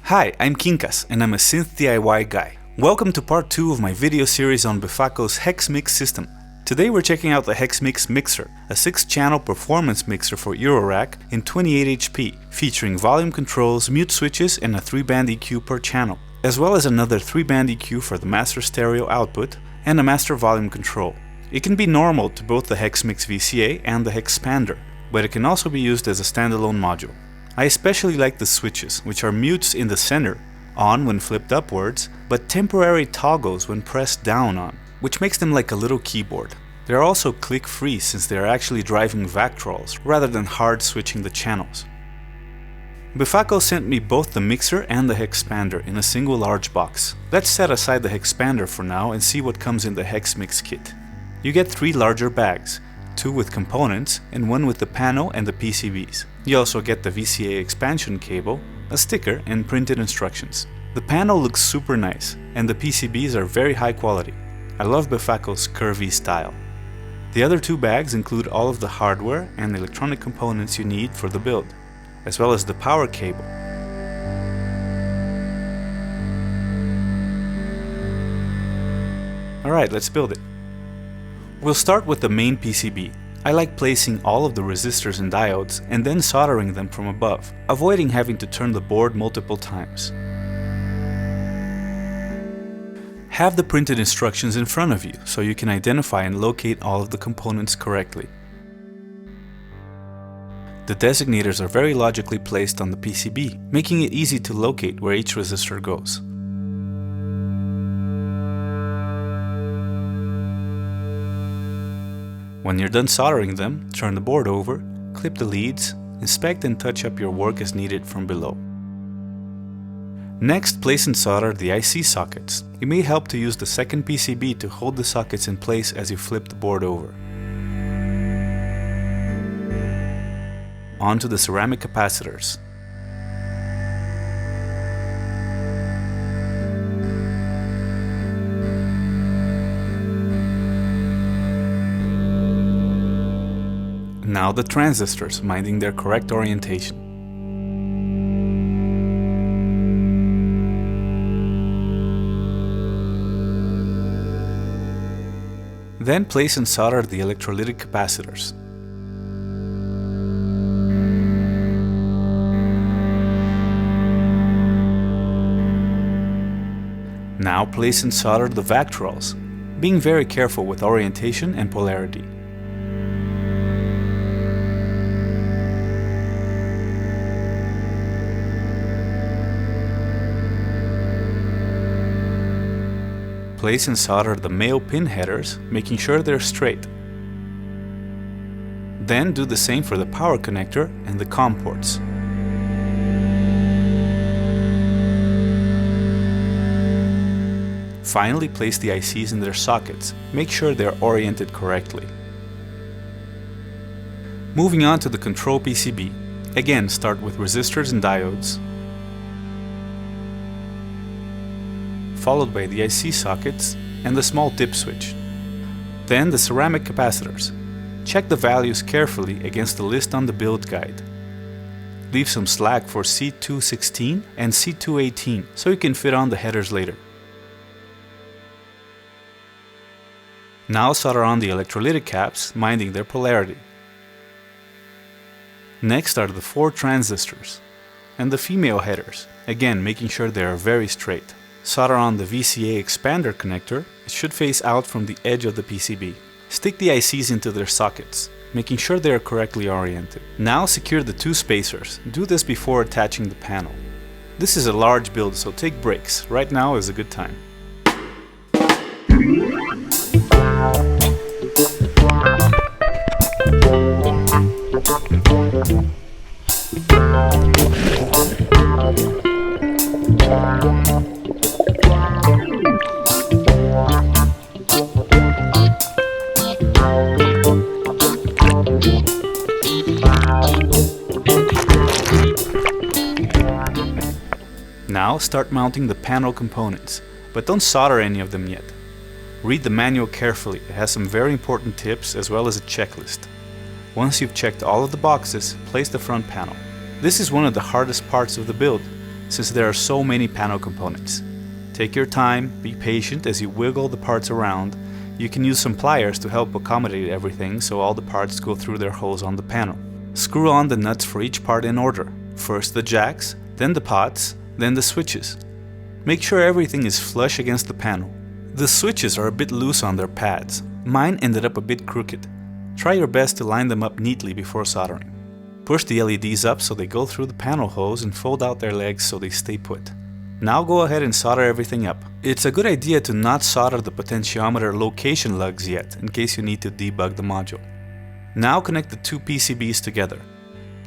Hi, I'm Quincas and I'm a synth DIY guy. Welcome to part 2 of my video series on Befaco's Hexmix System. Today we're checking out the Hexmix Mixer, a 6-channel performance mixer for Eurorack in 28 HP, featuring volume controls, mute switches and a 3-band EQ per channel, as well as another 3-band EQ for the master stereo output and a master volume control. It can be normal to both the Hexmix VCA and the Hexpander, but it can also be used as a standalone module. I especially like the switches, which are mutes in the center, on when flipped upwards, but temporary toggles when pressed down on, which makes them like a little keyboard. They are also click-free since they are actually driving Vactrols rather than hard switching the channels. Befaco sent me both the mixer and the Hexpander in a single large box. Let's set aside the Hexpander for now and see what comes in the Hexmix kit. You get 3 larger bags, 2 with components and 1 with the panel and the PCBs. You also get the VCA expansion cable, a sticker and printed instructions. The panel looks super nice and the PCBs are very high quality. I love Befaco's curvy style. The other 2 bags include all of the hardware and electronic components you need for the build, as well as the power cable. Alright, let's build it. We'll start with the main PCB. I like placing all of the resistors and diodes and then soldering them from above, avoiding having to turn the board multiple times. Have the printed instructions in front of you so you can identify and locate all of the components correctly. The designators are very logically placed on the PCB, making it easy to locate where each resistor goes. When you're done soldering them, turn the board over, clip the leads, inspect and touch up your work as needed from below. Next, place and solder the IC sockets. It may help to use the second PCB to hold the sockets in place as you flip the board over. On to the ceramic capacitors. Now the transistors, minding their correct orientation. Then place and solder the electrolytic capacitors. Now place and solder the Vactrols, being very careful with orientation and polarity. Place and solder the male pin headers, making sure they're straight. Then do the same for the power connector and the COM ports. Finally, place the ICs in their sockets. Make sure they're oriented correctly. Moving on to the control PCB. Again, start with resistors and diodes, followed by the IC sockets and the small dip switch. Then the ceramic capacitors. Check the values carefully against the list on the build guide. Leave some slack for C216 and C218 so you can fit on the headers later. Now solder on the electrolytic caps, minding their polarity. Next are the 4 transistors and the female headers, again making sure they are very straight. Solder on the VCA expander connector. It should face out from the edge of the PCB. Stick the ICs into their sockets, making sure they are correctly oriented. Now secure the 2 spacers. Do this before attaching the panel. This is a large build, so take breaks. Right now is a good time. Now start mounting the panel components, but don't solder any of them yet. Read the manual carefully, it has some very important tips as well as a checklist. Once you've checked all of the boxes, place the front panel. This is one of the hardest parts of the build, since there are so many panel components. Take your time, be patient as you wiggle the parts around. You can use some pliers to help accommodate everything so all the parts go through their holes on the panel. Screw on the nuts for each part in order. First the jacks, then the pots, then the switches. Make sure everything is flush against the panel. The switches are a bit loose on their pads. Mine ended up a bit crooked. Try your best to line them up neatly before soldering. Push the LEDs up so they go through the panel hose and fold out their legs so they stay put. Now go ahead and solder everything up. It's a good idea to not solder the potentiometer location lugs yet, in case you need to debug the module. Now connect the two PCBs together.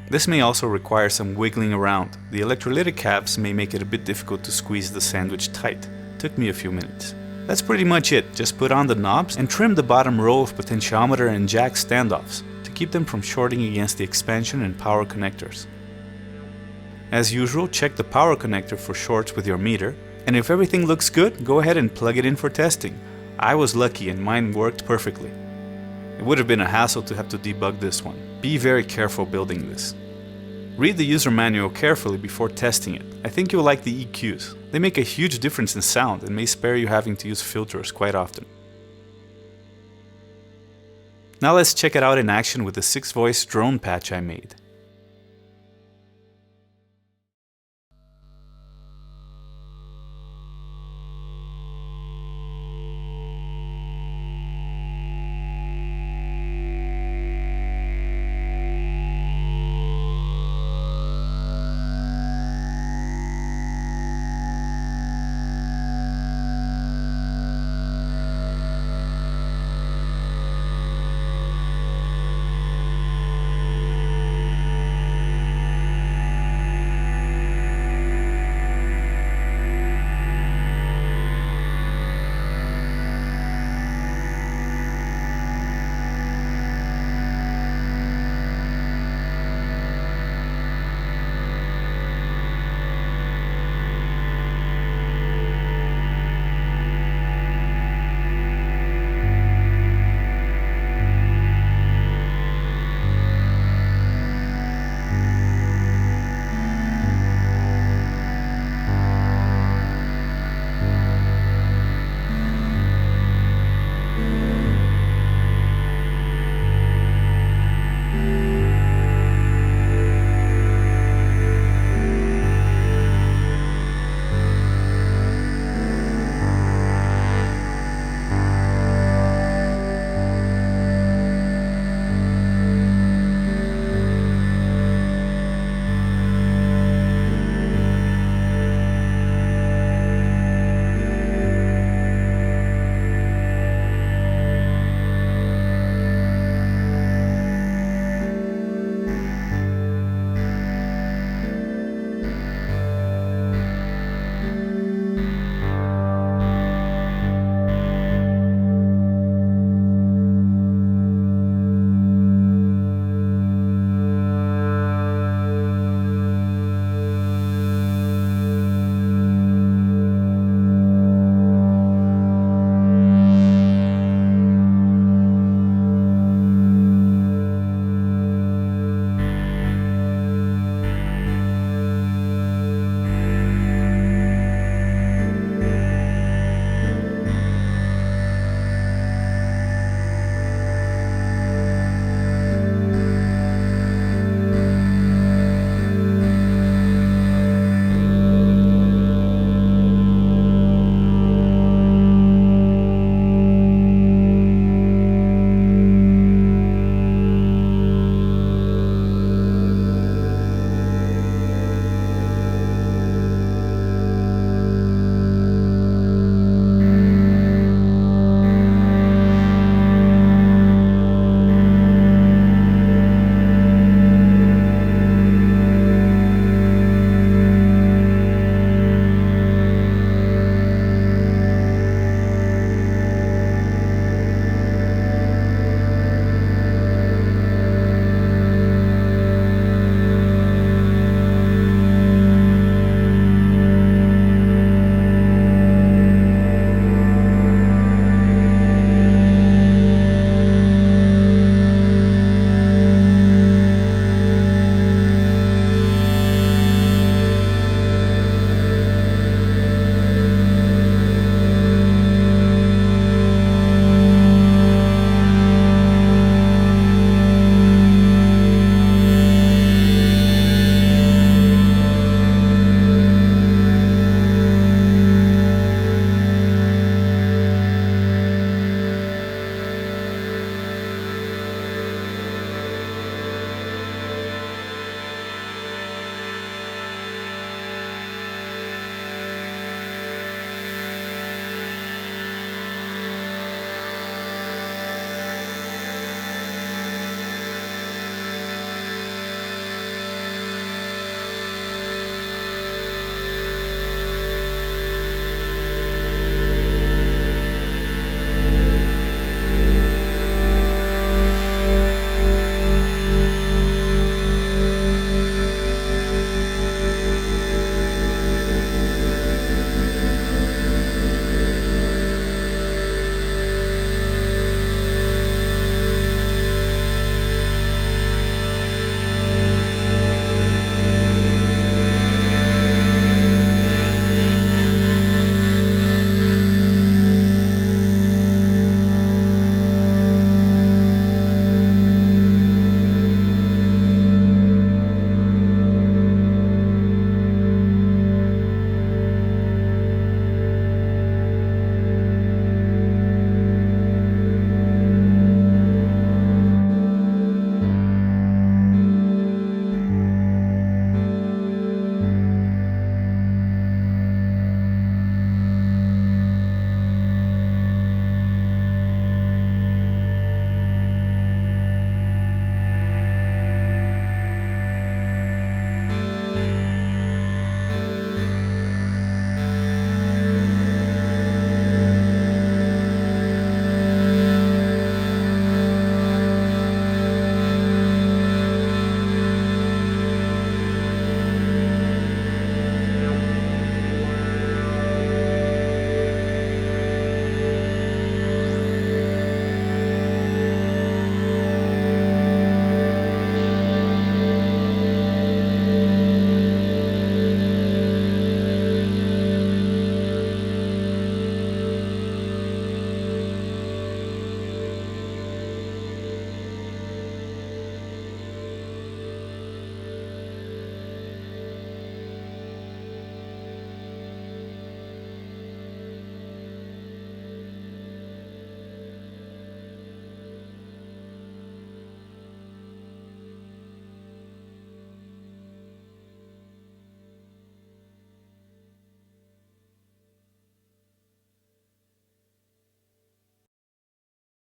This may also require some wiggling around. The electrolytic caps may make it a bit difficult to squeeze the sandwich tight. Took me a few minutes. That's pretty much it. Just put on the knobs and trim the bottom row of potentiometer and jack standoffs to keep them from shorting against the expansion and power connectors. As usual, check the power connector for shorts with your meter, and if everything looks good, go ahead and plug it in for testing. I was lucky and mine worked perfectly. It would have been a hassle to have to debug this one. Be very careful building this. Read the user manual carefully before testing it. I think you'll like the EQs. They make a huge difference in sound and may spare you having to use filters quite often. Now let's check it out in action with the 6-voice drone patch I made.